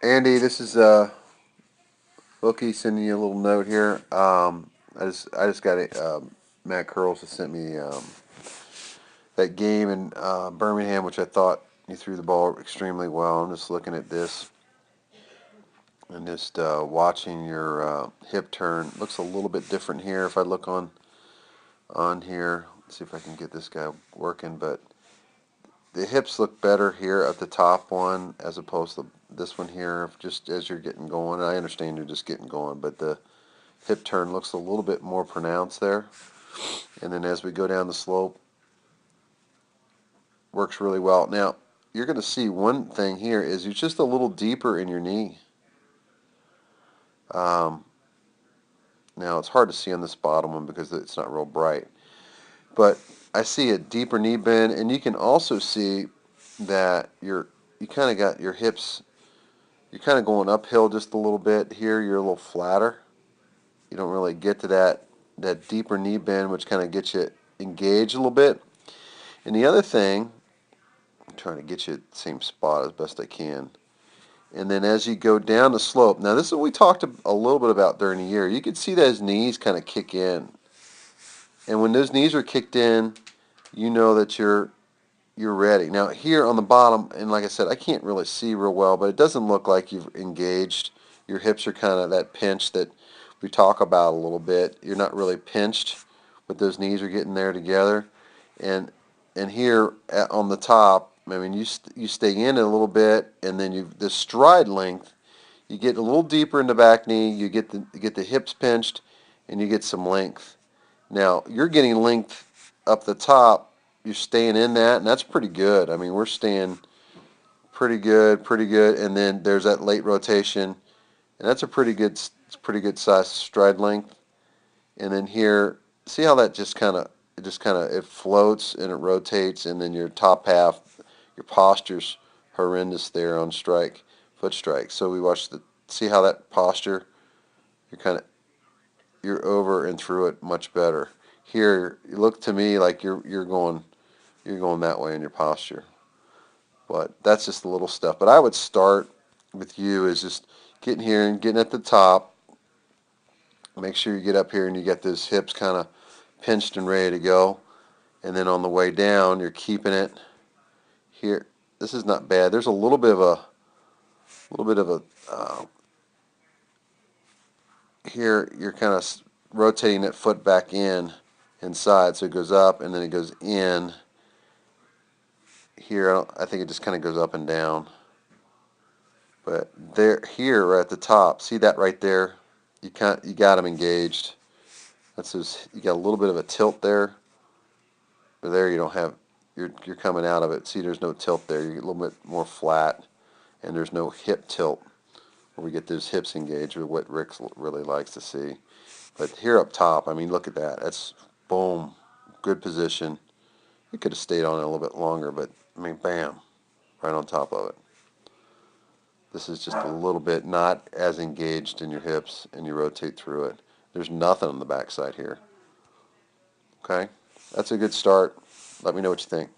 Andy, this is Bookie sending you a little note here. I just got it. Matt Curls has sent me that game in Birmingham, which I thought you threw the ball extremely well. I'm just looking at this and just watching your hip turn. Looks a little bit different here. If I look on here, let's see if I can get this guy working. But the hips look better here at the top one as opposed to this one here. Just as you're getting going, I understand you're just getting going, but the hip turn looks a little bit more pronounced there. And then as we go down the slope, works really well. Now, you're going to see one thing here is you're just a little deeper in your knee. Um, Now, it's hard to see on this bottom one because it's not real bright. But I see a deeper knee bend, and you can also see that you kind of got your hips, you're kind of going uphill just a little bit. Here, you're a little flatter. You don't really get to that deeper knee bend, which kind of gets you engaged a little bit. And the other thing, I'm trying to get you at the same spot as best I can. And then as you go down the slope, now this is what we talked a little bit about during the year. You can see those knees kind of kick in. And when those knees are kicked in, you know that you're ready. Now here on the bottom, and like I said, I can't really see real well, but it doesn't look like you've engaged. Your hips are kind of that pinch that we talk about a little bit. You're not really pinched, but those knees are getting there together. And here on the top, I mean, you stay in it a little bit, and then the stride length. You get a little deeper in the back knee. You get the hips pinched, and you get some length. Now you're getting length up the top. You're staying in that, and that's pretty good. I mean, we're staying pretty good, pretty good. And then there's that late rotation, and that's a pretty good size stride length. And then here, see how that just kind of it floats and it rotates, and then your top half, your posture's horrendous there on foot strike. So we watch see how that posture, you're kind of you're over and through it much better. Here, you look to me like you're going that way in your posture. But that's just a little stuff. But I would start with you is just getting here and getting at the top. Make sure you get up here and you get those hips kind of pinched and ready to go. And then on the way down, you're keeping it here. This is not bad. There's a little bit of a here. You're kind of rotating that foot back inside, so it goes up and then it goes in. Here, I think it just kind of goes up and down. But here, right at the top, see that right there? You got them engaged. You got a little bit of a tilt there. But there you don't have. You're coming out of it. See, there's no tilt there. You get a little bit more flat, and there's no hip tilt where we get those hips engaged with what Rick really likes to see. But here up top, I mean, look at that. That's boom, good position. You could have stayed on it a little bit longer, but I mean, bam, right on top of it. This is just a little bit not as engaged in your hips, and you rotate through it. There's nothing on the backside here. Okay, that's a good start. Let me know what you think.